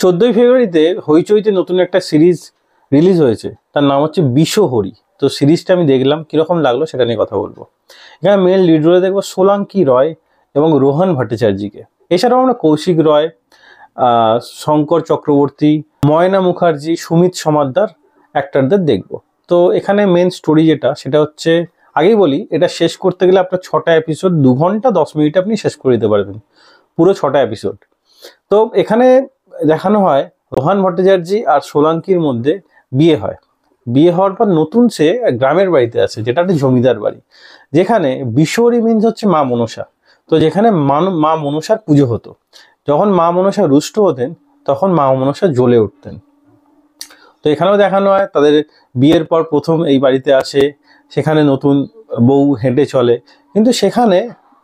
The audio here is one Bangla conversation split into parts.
14ই ফেব্রুয়ারিতে হইচইতে নতুন একটা সিরিজ রিলিজ হয়েছে, তার নাম হচ্ছে বিষহরি। তো সিরিজটা আমি দেখলাম, কীরকম লাগলো সেটা নিয়ে কথা বলবো। এখানে মেল লিড রোলে দেখবো সোলাঙ্কি রয় এবং রোহন ভট্টাচার্যকে। এছাড়াও আমরা কৌশিক রয়, শঙ্কর চক্রবর্তী, ময়না মুখার্জি, সুমিত সমাদ্দার অ্যাক্টরদের দেখবো। তো এখানে মেন স্টোরি যেটা, সেটা হচ্ছে, আগেই বলি, এটা শেষ করতে গেলে আপনার 6টা এপিসোড, 2 ঘন্টা 10 মিনিটে আপনি শেষ করে দিতে পারবেন, পুরো 6টা এপিসোড। তো এখানে দেখানো হয় রোহন ভট্টাচার্য আর সোলাঙ্কির মধ্যে বিয়ে হয়। বিয়ে হওয়ার পর নতুন সে গ্রামের বাড়িতে আছে, যেটা একটা জমিদার বাড়ি, যেখানে বিষহরি মিন্স হচ্ছে মা মনসা। তো যেখানে মা মনসার পুজো হতো। যখন মা মনসা রুষ্ট হতেন, তখন মা মনসা জ্বলে উঠতেন। তো এখানেও দেখানো হয় তাদের বিয়ের পর প্রথম এই বাড়িতে আসে, সেখানে নতুন বউ হেঁটে চলে, কিন্তু সেখানে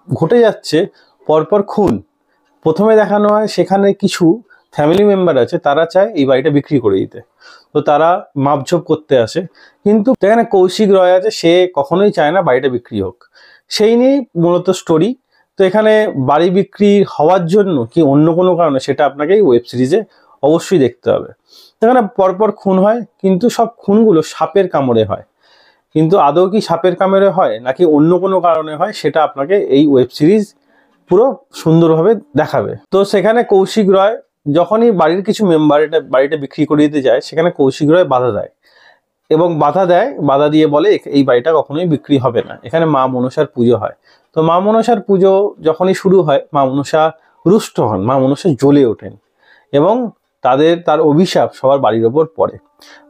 ঘটে যাচ্ছে পরপর খুন। প্রথমে দেখানো হয় সেখানে কিছু ফ্যামিলি মেম্বার আছে, তারা চায় এই বাড়িটা বিক্রি করে দিতে। তো তারা মাপঝোপ করতে আসে, কিন্তু সেখানে কৌশিক রয় আছে, সে কখনোই চায় না বাড়িটা বিক্রি হোক। সেই নিয়েই মূলত স্টোরি। তো এখানে বাড়ি বিক্রি হওয়ার জন্য কি অন্য কোনো কারণে, সেটা আপনাকে এই ওয়েব সিরিজে অবশ্যই দেখতে হবে। এখানে পরপর খুন হয়, কিন্তু সব খুনগুলো সাপের কামড়ে হয়। কিন্তু আদৌ কি সাপের কামড়ে হয় নাকি অন্য কোনো কারণে হয়, সেটা আপনাকে এই ওয়েব সিরিজ পুরো সুন্দরভাবে দেখাবে। তো সেখানে কৌশিক রয় যখনই বাড়ির কিছু মেম্বার বাড়িটা বিক্রি করে দিতে যায়, সেখানে কৌশিক রয় বাধা দেয়, এবং বাধা দিয়ে বলে এই বাড়িটা কখনোই বিক্রি হবে না। এখানে মা মনসার পুজো হয়। তো মা মনসার পুজো যখনই শুরু হয়, মা মনসা রুষ্ট হন, মা মনসা জ্বলে ওঠেন, এবং তার অভিশাপ সবার বাড়ির ওপর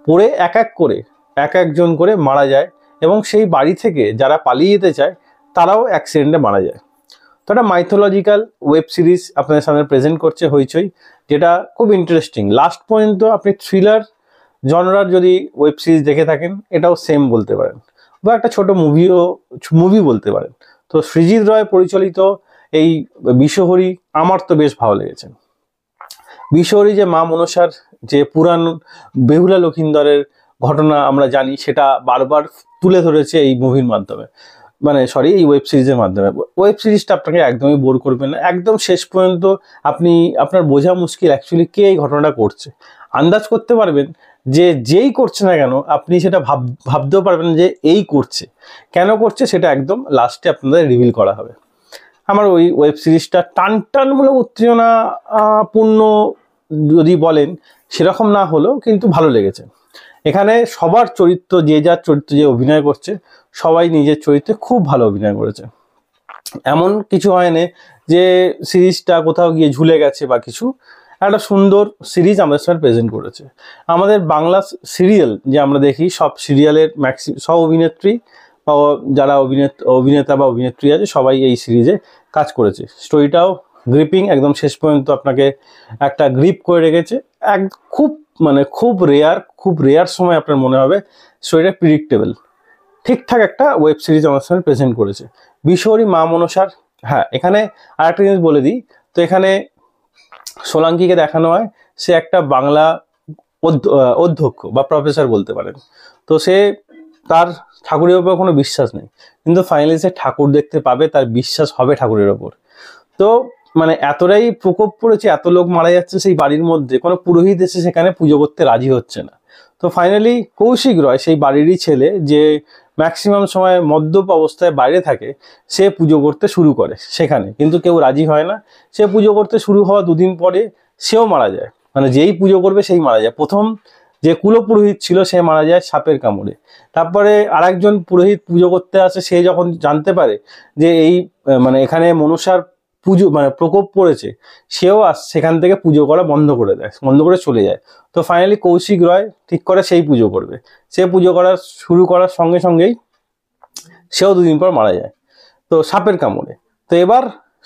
পড়ে এক একজন করে মারা যায়। এবং সেই বাড়ি থেকে যারা পালিয়ে যেতে চায়, তারাও অ্যাক্সিডেন্টে মারা যায়। তো একটা মাইথোলজিক্যাল ওয়েব সিরিজ আপনাদের সামনে প্রেজেন্ট করছে হইচই, যেটা খুব ইন্টারেস্টিং। লাস্ট পর্যন্ত আপনি থ্রিলার জনরার যদি ওয়েব সিরিজ দেখে থাকেন, এটাও সেম বলতে পারেন, বা একটা ছোট মুভি বলতে পারেন। তো সৃজিত রয় পরিচালিত এই বিষহরি আমার তো বেশ ভালো লেগেছে। বিষহরি যে মা মনসার যে পুরাণ বেহুলা লক্ষিন্দরের ঘটনা আমরা জানি, সেটা বারবার তুলে ধরেছে এই মুভির মাধ্যমে, এই ওয়েব সিরিজের মাধ্যমে। ওয়েব সিরিজটা আপনাকে একদমই বোর করবে না। একদম শেষ পর্যন্ত আপনার বোঝা মুশকিল অ্যাকচুয়ালি কে এই ঘটনাটা করছে। আন্দাজ করতে পারবেন যে যেই করছে না কেন, আপনি সেটা ভাবতেও পারবেন যে এই করছে, কেন করছে, সেটা একদম লাস্টে আপনাদের রিভিল করা হবে। আমার ওই ওয়েব সিরিজটা টানটানমূলক উত্তেজনা পূর্ণ যদি বলেন, সেরকম না হলেও কিন্তু ভালো লেগেছে। এখানে সবার চরিত্র, যার চরিত্র যে অভিনয় করছে, সবাই নিজের চরিত্রে খুব ভালো অভিনয় করেছে। এমন কিছু হয় না যে সিরিজটা কোথাও গিয়ে ঝুলে গেছে বা কিছু। একটা সুন্দর সিরিজ আমাদের সামনে প্রেজেন্ট করেছে। আমাদের বাংলা সিরিয়াল যে আমরা দেখি, সব সিরিয়ালের সব অভিনেত্রী বা যারা অভিনেতা বা অভিনেত্রী আছে, সবাই এই সিরিজে কাজ করেছে। স্টোরিটাও গ্রিপিং, একদম শেষ পর্যন্ত আপনাকে একটা গ্রিপ করে রেখেছে। খুব রেয়ার সময় আপনার মনে হবে স্টোরিটা প্রিডিক্টেবল। ঠিকঠাক একটা ওয়েব সিরিজ আমার সামনে প্রেজেন্ট করেছে বিষহরি মা মনসার। হ্যাঁ, এখানে আরেকটা জিনিস বলে দিই। তো এখানে সোলাঙ্কিকে দেখানো হয়, সে একটা বাংলা অধ্যক্ষ বা প্রফেসর বলতে পারেন। তো তার ঠাকুরের ওপর কোনো বিশ্বাস নেই, কিন্তু ফাইনালি সে ঠাকুর দেখতে পাবে, তার বিশ্বাস হবে ঠাকুরের ওপর। তো এতটাই প্রকোপ পড়েছে, এত লোক মারা যাচ্ছে সেই বাড়ির মধ্যে, কোনো পুরোহিত এসে সেখানে পুজো করতে রাজি হচ্ছে না। তো ফাইনালি কৌশিক রয়, সেই বাড়িরই ছেলে, যে ম্যাক্সিমাম সময় মদ্যপ অবস্থায় বাইরে থাকে, সে পুজো করতে শুরু করে সেখানে, কিন্তু কেউ রাজি হয় না। সে পুজো করতে শুরু হওয়া 2 দিন পরে সেও মারা যায়। যেই পুজো করবে সেই মারা যায়। প্রথম যে কুলপুরোহিত ছিল, সে মারা যায় সাপের কামড়ে। তারপরে আরেকজন পুরোহিত পুজো করতে আসে, সে যখন জানতে পারে যে এখানে মনসার পুজো প্রকোপ পড়েছে, সেও সেখান থেকে পুজো করা বন্ধ করে চলে যায়। তো ফাইনালি কৌশিক রয় ঠিক করে সেই পুজো করবে। সে পুজো শুরু করার সঙ্গে সঙ্গেই সেও 2 দিন পর মারা যায়, তো সাপের কামড়ে। তো এবার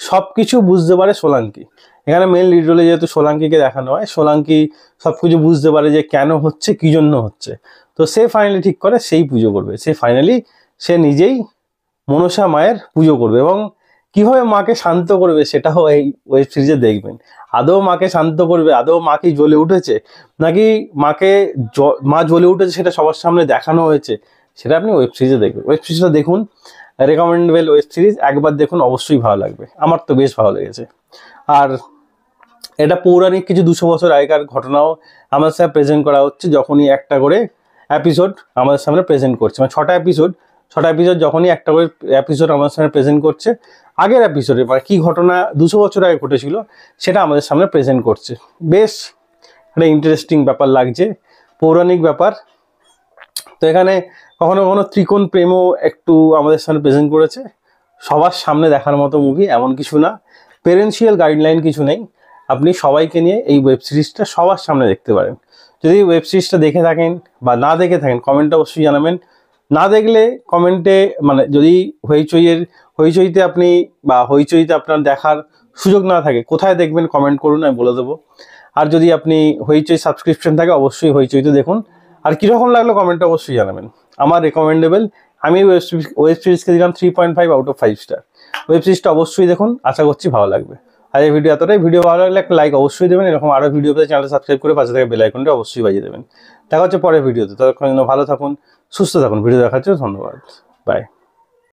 সবকিছু বুঝতে পারে সোলাঙ্কি। এখানে মেন লিড রোলে যেহেতু সোলাঙ্কিকে দেখানো হয়, সোলাঙ্কি সবকিছু বুঝতে পারে যে কেন হচ্ছে, কি জন্য হচ্ছে। তো সে ফাইনালি ঠিক করে সেই পুজো করবে। সে নিজেই মনসা মায়ের পুজো করবে, এবং কিভাবে মাকে শান্ত করবে সেটাও এই ওয়েব সিরিজে দেখবেন। আদৌ মাকে শান্ত করবে, আদৌ মা কি জ্বলে উঠেছে, নাকি মা জ্বলে উঠেছে সেটা সবার সামনে দেখানো হয়েছে, সেটা আপনি ওয়েব সিরিজে দেখবেন। ওয়েব সিরিজটা দেখুন, রেকমেন্ডেবল ওয়েব সিরিজ। একবার দেখুন, অবশ্যই ভালো লাগবে। আমার তো বেশ ভালো লেগেছে। আর এটা পৌরাণিক কিছু 200 বছর আগেকার ঘটনাও আমাদের সামনে প্রেজেন্ট করা হচ্ছে, যখনই একটা করে এপিসোড আমাদের সামনে প্রেজেন্ট করছে, মানে 6টা এপিসোড যখনই একটা করে এপিসোড আমাদের সামনে প্রেজেন্ট করছে, আগের এপিসোডে মানে কী ঘটনা 200 বছর আগে ঘটেছিল সেটা আমাদের সামনে প্রেজেন্ট করছে। বেশ একটা ইন্টারেস্টিং ব্যাপার লাগছে, পৌরাণিক ব্যাপার। তো এখানে কখনো কখনো ত্রিকোণ প্রেমও একটু আমাদের সামনে প্রেজেন্ট করেছে। সবার সামনে দেখার মতো মুভি এমন কিছু না, পেরেন্সিয়াল গাইডলাইন কিছু নেই, আপনি সবাইকে নিয়ে এই ওয়েব সিরিজটা সবার সামনে দেখতে পারেন। যদি ওয়েব সিরিজটা দেখে থাকেন বা না দেখে থাকেন কমেন্টে অবশ্যই জানাবেন। না দেখলে কমেন্টে, মানে যদি হইচইতে আপনি বা হইচইতে আপনার দেখার সুযোগ না থাকে কোথায় দেখবেন কমেন্ট করুন, আমি বলে দেবো। আর যদি আপনি হইচই সাবস্ক্রিপশন থাকে অবশ্যই হইচইতে দেখুন। আর কীরকম লাগলো কমেন্টে অবশ্যই জানাবেন। আমার রেকমেন্ডেবল, আমি ওয়েব সিরিজকে দিলাম 3.5 আউট অফ 5 স্টার। ওয়েব সিরিজটা অবশ্যই দেখুন, আশা করছি ভালো লাগবে। আর এই ভিডিও এতটাই, ভিডিও ভালো লাগলে একটা লাইক অবশ্যই দেবেন, এরকম আরও ভিডিও পেতে চ্যানেলটা সাবস্ক্রাইব করে পাশে থেকে বেল আইকনটা অবশ্যই বাজিয়ে দেবেন। দেখা হচ্ছে পরের ভিডিওতে, ততক্ষণ ভালো থাকুন, সুস্থ থাকুন। ভিডিও দেখার জন্য ধন্যবাদ, বাই।